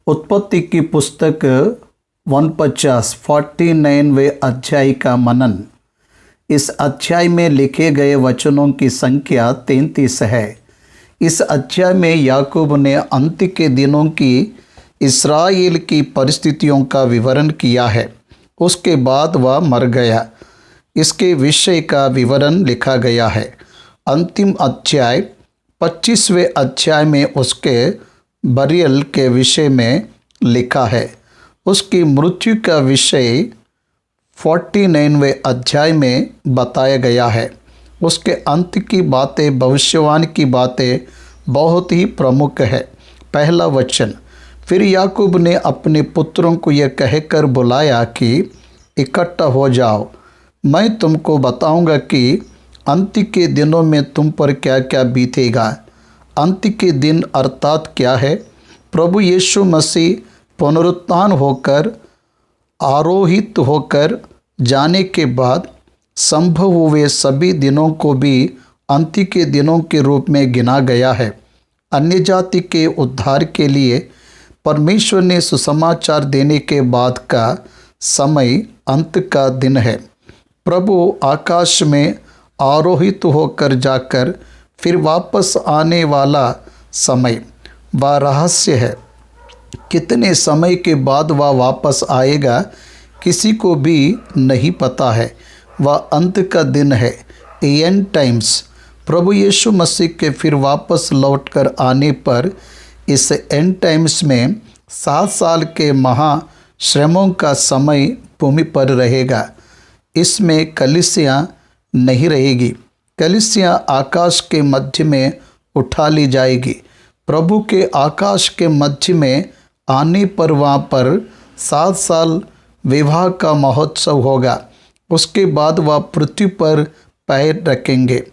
उत्पत्ति की पुस्तक 49वें अध्याय का मनन। इस अध्याय में लिखे गए वचनों की संख्या 33 है। इस अध्याय में याकूब ने अंत के दिनों की इस्राएल की परिस्थितियों का विवरण किया है। उसके बाद वह मर गया, इसके विषय का विवरण लिखा गया है। अंतिम अध्याय 25वें अध्याय में उसके बरियल के विषय में लिखा है। उसकी मृत्यु का विषय 49वें अध्याय में बताया गया है। उसके अंत की बातें, भविष्यवाणी की बातें बहुत ही प्रमुख है। पहला वचन, फिर याकूब ने अपने पुत्रों को यह कहकर बुलाया कि इकट्ठा हो जाओ, मैं तुमको बताऊंगा कि अंत के दिनों में तुम पर क्या क्या बीतेगा। अंत के दिन अर्थात क्या है? प्रभु यीशु मसीह पुनरुत्थान होकर आरोहित होकर जाने के बाद संभव हुए सभी दिनों को भी अंत के दिनों के रूप में गिना गया है। अन्य जाति के उद्धार के लिए परमेश्वर ने सुसमाचार देने के बाद का समय अंत का दिन है। प्रभु आकाश में आरोहित होकर जाकर फिर वापस आने वाला समय वह रहस्य है। कितने समय के बाद वह वापस आएगा किसी को भी नहीं पता है। वह अंत का दिन है, एंड टाइम्स। प्रभु यीशु मसीह के फिर वापस लौटकर आने पर इस एंड टाइम्स में 7 साल के महाश्रमों का समय भूमि पर रहेगा। इसमें कलीसिया नहीं रहेगी। कलीसिया आकाश के मध्य में उठा ली जाएगी। प्रभु के आकाश के मध्य में आने पर वहाँ पर 7 साल विवाह का महोत्सव होगा। उसके बाद वह पृथ्वी पर पैर रखेंगे।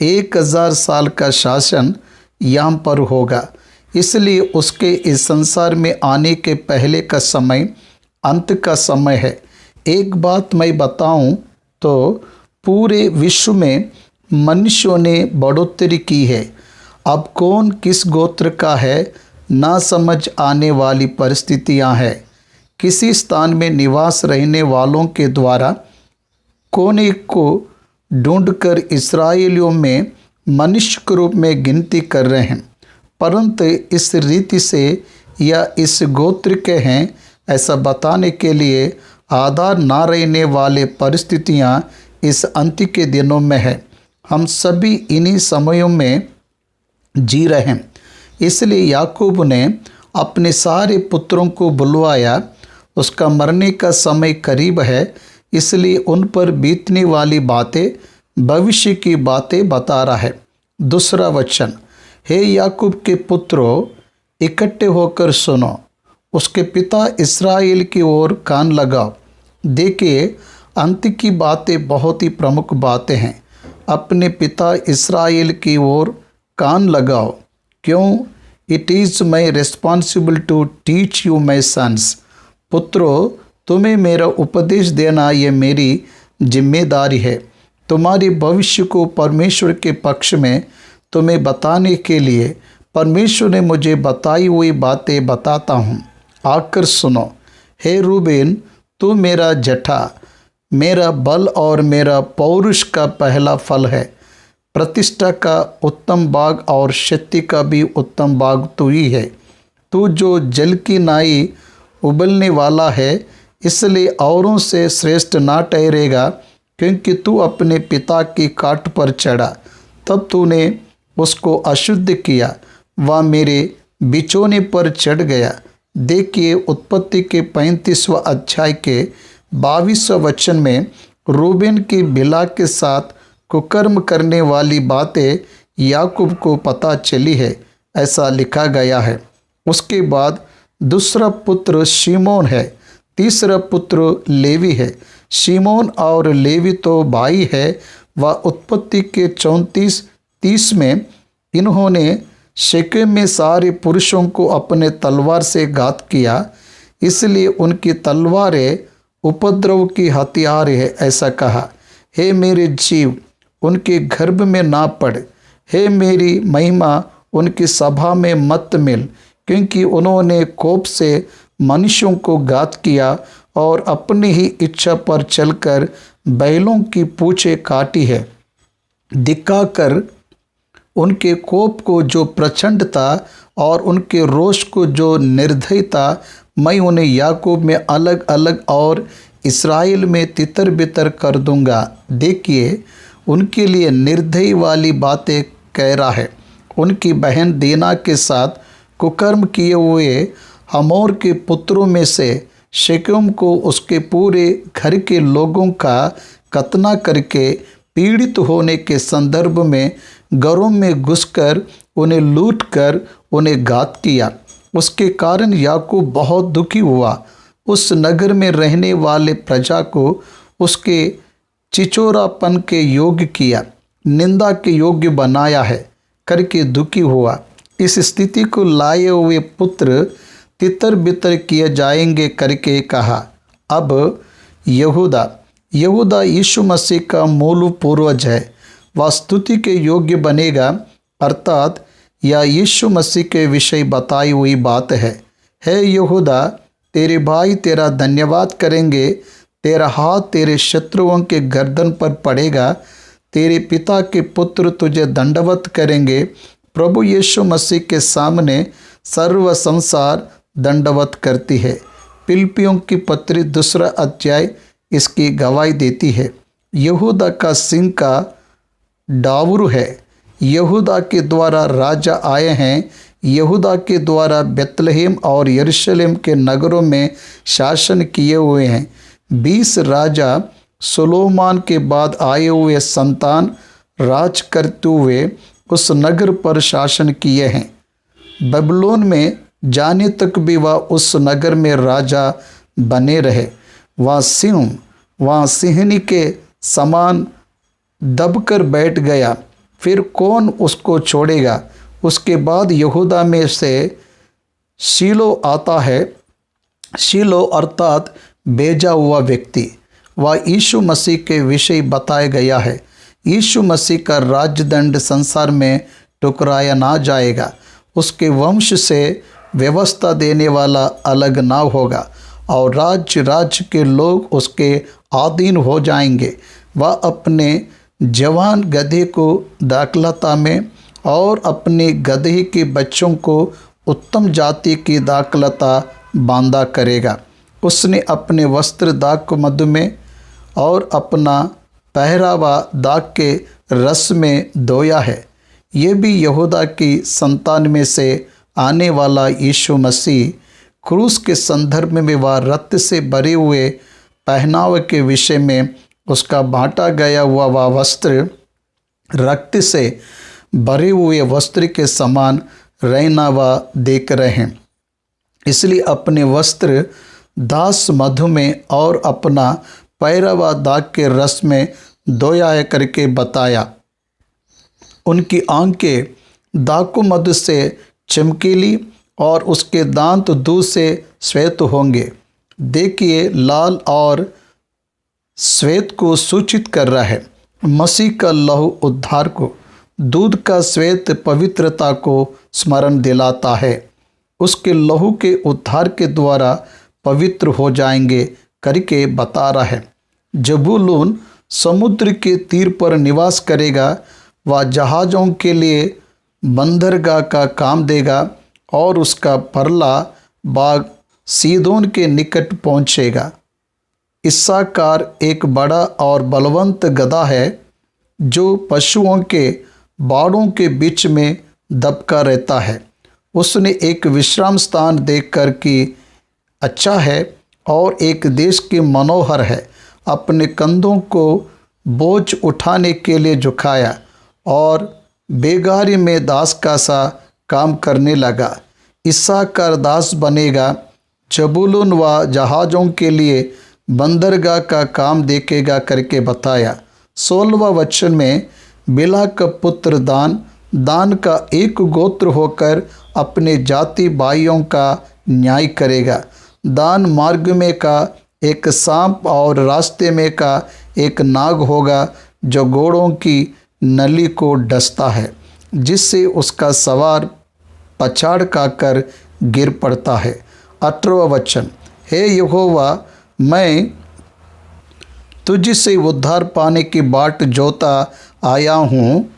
1000 साल का शासन यहाँ पर होगा। इसलिए उसके इस संसार में आने के पहले का समय अंत का समय है। एक बात मैं बताऊं तो पूरे विश्व में मनुष्यों ने बढ़ोतरी की है। अब कौन किस गोत्र का है ना समझ आने वाली परिस्थितियां हैं। किसी स्थान में निवास रहने वालों के द्वारा कौन एक को ढूंढकर इस्राएलियों में मनुष्य के रूप में गिनती कर रहे हैं, परंतु इस रीति से या इस गोत्र के हैं ऐसा बताने के लिए आधार ना रहने वाले परिस्थितियां इस अंत के दिनों में है। हम सभी इन्हीं समयों में जी रहे हैं। इसलिए याकूब ने अपने सारे पुत्रों को बुलवाया। उसका मरने का समय करीब है, इसलिए उन पर बीतने वाली बातें, भविष्य की बातें बता रहा है। दूसरा वचन, हे याकूब के पुत्रों, इकट्ठे होकर सुनो, उसके पिता इस्राएल की ओर कान लगाओ। देखिए, अंत की बातें बहुत ही प्रमुख बातें हैं। अपने पिता इस्राएल की ओर कान लगाओ। क्यों? It is my responsible to teach you my sons. पुत्रों, तुम्हें मेरा उपदेश देना ये मेरी जिम्मेदारी है। तुम्हारे भविष्य को परमेश्वर के पक्ष में तुम्हें बताने के लिए परमेश्वर ने मुझे बताई हुई बातें बताता हूँ। आकर सुनो। हे रूबेन, तू मेरा जठा, मेरा बल और मेरा पौरुष का पहला फल है। प्रतिष्ठा का उत्तम बाग और शक्ति का भी उत्तम बाग तू ही है। तू जो जल की नाई उबलने वाला है, इसलिए औरों से श्रेष्ठ ना ठहरेगा, क्योंकि तू अपने पिता की काट पर चढ़ा, तब तूने उसको अशुद्ध किया। वह मेरे बिछोने पर चढ़ गया। देखिए, उत्पत्ति के 35वें अध्याय के 22वें वचन में रूबेन की बिला के साथ कुकर्म करने वाली बातें याकूब को पता चली है, ऐसा लिखा गया है। उसके बाद दूसरा पुत्र शिमोन है, तीसरा पुत्र लेवी है। शिमोन और लेवी तो भाई है। वह उत्पत्ति के 34-30 में इन्होंने शेकेम में सारे पुरुषों को अपने तलवार से घात किया, इसलिए उनकी तलवारें उपद्रव की हथियार है, ऐसा कहा। हे मेरे जीव, उनके गर्भ में ना पड़। हे मेरी महिमा, उनकी सभा में मत मिल, क्योंकि उन्होंने कोप से मनुष्यों को घात किया और अपनी ही इच्छा पर चलकर बैलों की पूंछें काटी है। दिखाकर उनके कोप को जो प्रचंड था और उनके रोष को जो निर्दय था, मैं उन्हें याकूब में अलग अलग और इस्राएल में तितर बितर कर दूंगा। देखिए, उनके लिए निर्दयी वाली बातें कह रहा है। उनकी बहन दीना के साथ कुकर्म किए हुए हमोर के पुत्रों में से शेकेम को उसके पूरे घर के लोगों का कत्ल करके पीड़ित होने के संदर्भ में घरों में घुसकर उन्हें लूटकर उन्हें घात किया। उसके कारण याकूब बहुत दुखी हुआ। उस नगर में रहने वाले प्रजा को उसके चिचोरापन के योग्य किया, निंदा के योग्य बनाया है करके दुखी हुआ। इस स्थिति को लाए हुए पुत्र तितर बितर किए जाएंगे करके कहा। अब यहूदा यीशु मसीह का मूल पूर्वज है। वह स्तुति के योग्य बनेगा, अर्थात यह यीशु मसीह के विषय बताई हुई बात है। हे यहूदा, तेरे भाई तेरा धन्यवाद करेंगे, तेरा हाथ तेरे शत्रुओं के गर्दन पर पड़ेगा, तेरे पिता के पुत्र तुझे दंडवत करेंगे। प्रभु यीशु मसीह के सामने सर्व संसार दंडवत करती है। फिलिप्पियों की पत्री 2 अध्याय इसकी गवाही देती है। यहूदा का सिंह का डावरू है। यहूदा के द्वारा राजा आए हैं। यहूदा के द्वारा बेतलहेम और यरूशलेम के नगरों में शासन किए हुए हैं। 20 राजा सुलोमान के बाद आए हुए संतान राज करते हुए उस नगर पर शासन किए हैं। बबुलोन में जाने तक भी वह उस नगर में राजा बने रहे। वह सिंहनी के समान दबकर बैठ गया, फिर कौन उसको छोड़ेगा। उसके बाद यहूदा में से शीलो आता है। शीलो अर्थात भेजा हुआ व्यक्ति, वह यीशु मसीह के विषय बताया गया है। यीशु मसीह का राजदंड संसार में ठुकराया ना जाएगा। उसके वंश से व्यवस्था देने वाला अलग ना होगा और राज्य के लोग उसके अधीन हो जाएंगे। वह अपने जवान गधे को दाखलता में और अपने गधे के बच्चों को उत्तम जाति की दाखलता बांधा करेगा। उसने अपने वस्त्र दाख मधु में और अपना पहरावा दाख के रस में धोया है। ये भी यहूदा की संतान में से आने वाला यीशु मसीह क्रूस के संदर्भ में वह रक्त से भरे हुए पहनावे के विषय में उसका बांटा गया हुआ वह वस्त्र रक्त से भरे हुए वस्त्र के समान रहना वह देख रहे हैं। इसलिए अपने वस्त्र दास मधु में और अपना पैरवा दाग के रस में धोया करके बताया। उनकी आंखें दाकु मधु से चमकीली और उसके दांत दूध से श्वेत होंगे। देखिए, लाल और श्वेत को सूचित कर रहा है। मसीह का लहू उद्धार को, दूध का श्वेत पवित्रता को स्मरण दिलाता है। उसके लहू के उद्धार के द्वारा पवित्र हो जाएंगे करके बता रहा है। जबूलून समुद्र के तीर पर निवास करेगा। वह जहाज़ों के लिए बंदरगाह का काम देगा और उसका परला बाग सीदोन के निकट पहुँचेगा। इस्साकार एक बड़ा और बलवंत गधा है जो पशुओं के बाड़ों के बीच में दबका रहता है। उसने एक विश्राम स्थान देखकर कि अच्छा है और एक देश के मनोहर है, अपने कंधों को बोझ उठाने के लिए झुकाया और बेगारी में दास का सा काम करने लगा। इस्साकार दास बनेगा। जबूलून व जहाज़ों के लिए बंदरगाह का काम देखेगा करके बताया। 16वां वचन में बिला का पुत्र दान का एक गोत्र होकर अपने जाति भाइयों का न्याय करेगा। दान मार्ग में का एक सांप और रास्ते में का एक नाग होगा जो घोड़ों की नली को डसता है, जिससे उसका सवार पछाड़ खाकर गिर पड़ता है। 18वां वचन, हे यहोवा, मैं तुझसे उद्धार पाने की बाट जोता आया हूँ।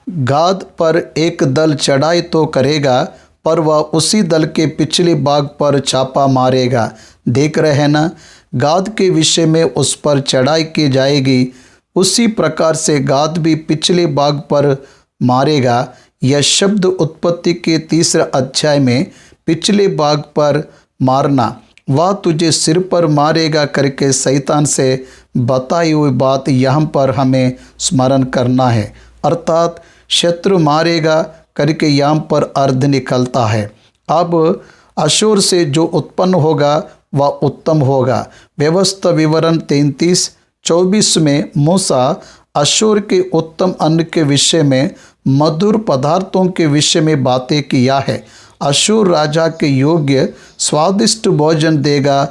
गाद पर एक दल चढ़ाई तो करेगा, पर वह उसी दल के पिछले भाग पर छापा मारेगा। देख रहे हैं ना, गाद के विषय में उस पर चढ़ाई की जाएगी, उसी प्रकार से गाद भी पिछले भाग पर मारेगा। यह शब्द उत्पत्ति के 3 अध्याय में पिछले भाग पर मारना, वह तुझे सिर पर मारेगा करके शैतान से बताई हुई बात यहाँ पर हमें स्मरण करना है। अर्थात शत्रु मारेगा करके यहाँ पर अर्थ निकलता है। अब अशूर से जो उत्पन्न होगा वह उत्तम होगा। व्यवस्था विवरण 33:24 में मूसा अशूर के उत्तम अन्न के विषय में, मधुर पदार्थों के विषय में बातें किया है। अशूर राजा के योग्य स्वादिष्ट भोजन देगा।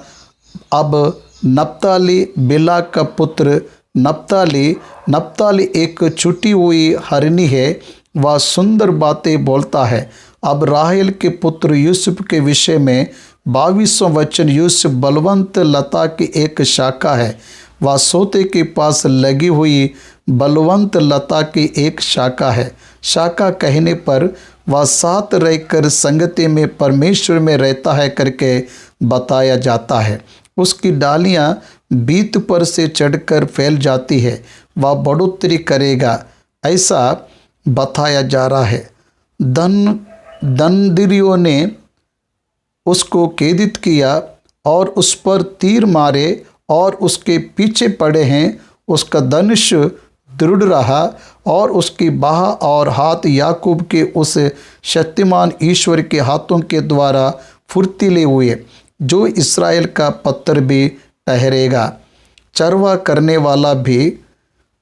अब नप्ताली बिला का पुत्र नप्ताली एक छुटी हुई हरनी है, वह सुंदर बातें बोलता है। अब राहेल के पुत्र यूसुफ के विषय में 22वां वचन, यूसुफ बलवंत लता की एक शाखा है, वह सोते के पास लगी हुई बलवंत लता की एक शाखा है। शाखा कहने पर वह साथ रहकर संगति में परमेश्वर में रहता है करके बताया जाता है। उसकी डालियां बीत पर से चढ़कर फैल जाती है, वह बढ़ोतरी करेगा, ऐसा बताया जा रहा है। दंडीरियों ने उसको कैदित किया और उस पर तीर मारे और उसके पीछे पड़े हैं। उसका धनुष दृढ़ रहा और उसकी बाह और हाथ याकूब के उस शक्तिमान ईश्वर के हाथों के द्वारा फुर्तीले हुए, जो इस्राएल का पत्थर भी ठहरेगा। चरवा करने वाला भी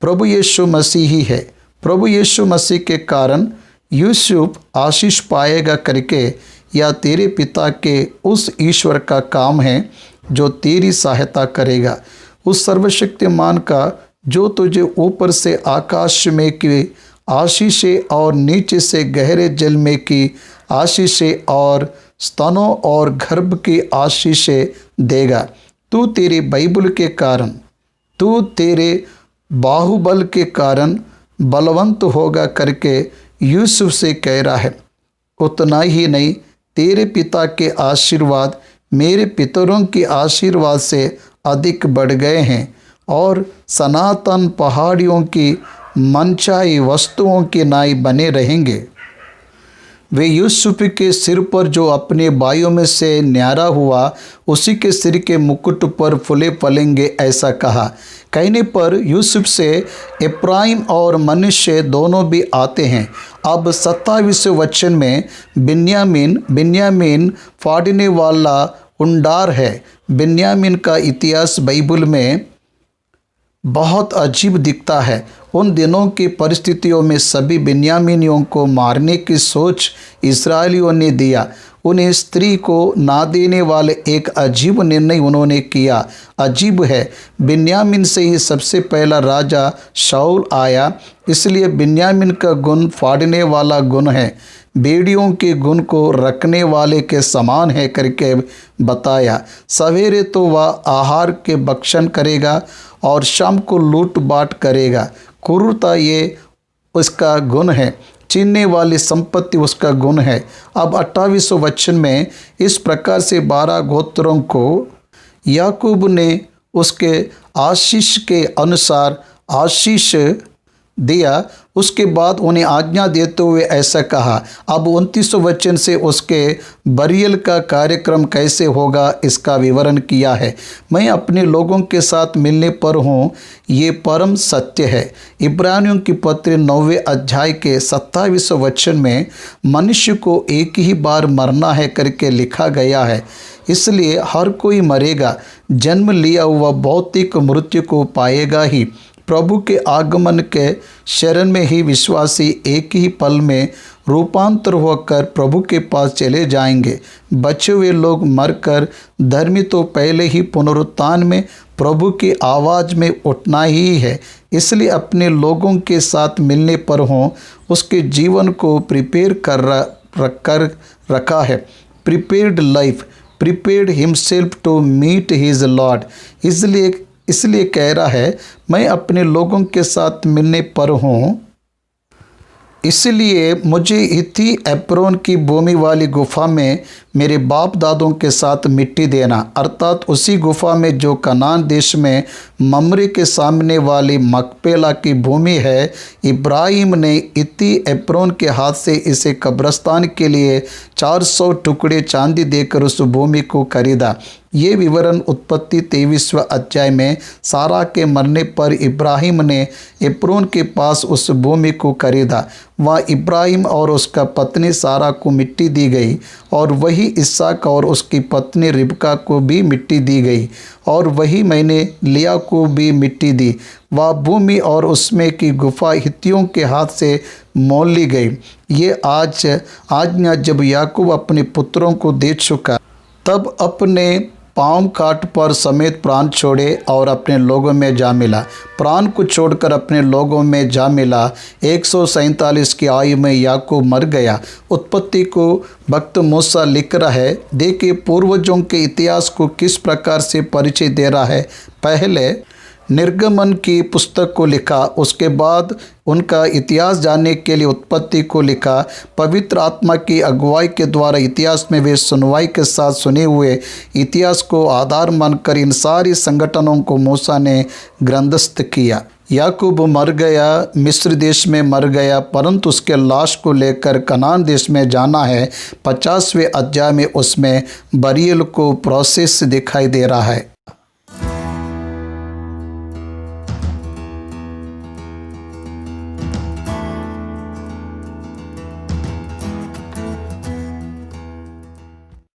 प्रभु यीशु मसीह ही है। प्रभु यीशु मसीह के कारण यूसुफ आशीष पाएगा करके, या तेरे पिता के उस ईश्वर का काम है जो तेरी सहायता करेगा, उस सर्वशक्तिमान का जो तुझे ऊपर से आकाश में की आशीषें और नीचे से गहरे जल में की आशीषें और स्तनों और गर्भ की आशीषें देगा। तू तेरे बाइबल के कारण, तू तेरे बाहुबल के कारण बलवंत होगा करके यूसुफ से कह रहा है। उतना ही नहीं, तेरे पिता के आशीर्वाद मेरे पितरों के आशीर्वाद से अधिक बढ़ गए हैं और सनातन पहाड़ियों की मनचाही वस्तुओं के नाई बने रहेंगे। वे यूसुफ के सिर पर जो अपने भाइयों में से न्यारा हुआ, उसी के सिर के मुकुट पर फूले फलेंगे, ऐसा कहा। कहने पर यूसुफ से इब्राहिम और मनुष्य दोनों भी आते हैं। अब 27वें वचन में बिन्यामीन फाड़ने वाला उंडार है। बिन्यामीन का इतिहास बाइबल में बहुत अजीब दिखता है। उन दिनों की परिस्थितियों में सभी बिन्यामीनियों को मारने की सोच इस्राएलियों ने दिया। उन्हें स्त्री को ना देने वाले एक अजीब निर्णय उन्होंने किया। अजीब है, बिन्यामीन से ही सबसे पहला राजा शाऊल आया, इसलिए बिन्यामीन का गुण फाड़ने वाला गुण है, बेड़ियों के गुण को रखने वाले के समान है करके बताया। सवेरे तो वह आहार के भक्षण करेगा और शाम को लूट बाट करेगा। क्रूरता ये उसका गुण है, छीनने वाली संपत्ति उसका गुण है। अब 28वें वचन में इस प्रकार से 12 गोत्रों को याकूब ने उसके आशीष के अनुसार आशीष दिया। उसके बाद उन्हें आज्ञा देते हुए ऐसा कहा। अब 29वें वचन से उसके बरियल का कार्यक्रम कैसे होगा इसका विवरण किया है। मैं अपने लोगों के साथ मिलने पर हूँ, ये परम सत्य है। इब्रानियों की पत्र 9वें अध्याय के 27वें वचन में मनुष्य को एक ही बार मरना है करके लिखा गया है, इसलिए हर कोई मरेगा। जन्म लिया हुआ भौतिक मृत्यु को पाएगा ही। प्रभु के आगमन के शरण में ही विश्वासी एक ही पल में रूपांतर होकर प्रभु के पास चले जाएंगे। बचे हुए लोग मरकर धर्मी तो पहले ही पुनरुत्थान में प्रभु की आवाज़ में उठना ही है। इसलिए अपने लोगों के साथ मिलने पर हों, उसके जीवन को प्रिपेयर कर रखा है। Prepared life, prepared himself to meet his lord. इसलिए कह रहा है, मैं अपने लोगों के साथ मिलने पर हूँ, इसलिए मुझे हित्ती एप्रोन की भूमि वाली गुफा में मेरे बाप दादों के साथ मिट्टी देना, अर्थात उसी गुफा में जो कनान देश में ममरे के सामने वाली मकपेला की भूमि है। इब्राहिम ने हित्ती एप्रोन के हाथ से इसे कब्रस्तान के लिए 400 टुकड़े चांदी देकर उस भूमि को खरीदा। ये विवरण उत्पत्ति 23वें अध्याय में सारा के मरने पर इब्राहिम ने एप्रोन के पास उस भूमि को खरीदा। वहाँ इब्राहिम और उसका पत्नी सारा को मिट्टी दी गई और वही इसहाक और उसकी पत्नी रिबका को भी मिट्टी दी गई और वही मैंने लिया को भी मिट्टी दी। वह भूमि और उसमें की गुफा हित्तियों के हाथ से मोल ली गई। ये आज्ञा जब याकूब अपने पुत्रों को दे चुका, तब अपने पाँव काट पर समेत प्राण छोड़े और अपने लोगों में जा मिला। प्राण को छोड़कर अपने लोगों में जा मिला। 147 की आयु में याकूब मर गया। उत्पत्ति को भक्त मूसा लिख रहा है। देखिए पूर्वजों के इतिहास को किस प्रकार से परिचय दे रहा है। पहले निर्गमन की पुस्तक को लिखा, उसके बाद उनका इतिहास जानने के लिए उत्पत्ति को लिखा। पवित्र आत्मा की अगुवाई के द्वारा इतिहास में वे सुनवाई के साथ सुने हुए इतिहास को आधार मानकर इन सारी संगठनों को मूसा ने ग्रंथस्थ किया। याकूब मर गया, मिस्र देश में मर गया, परंतु उसके लाश को लेकर कनान देश में जाना है। 50वें अध्याय में उसमें बरियल को प्रोसेस दिखाई दे रहा है।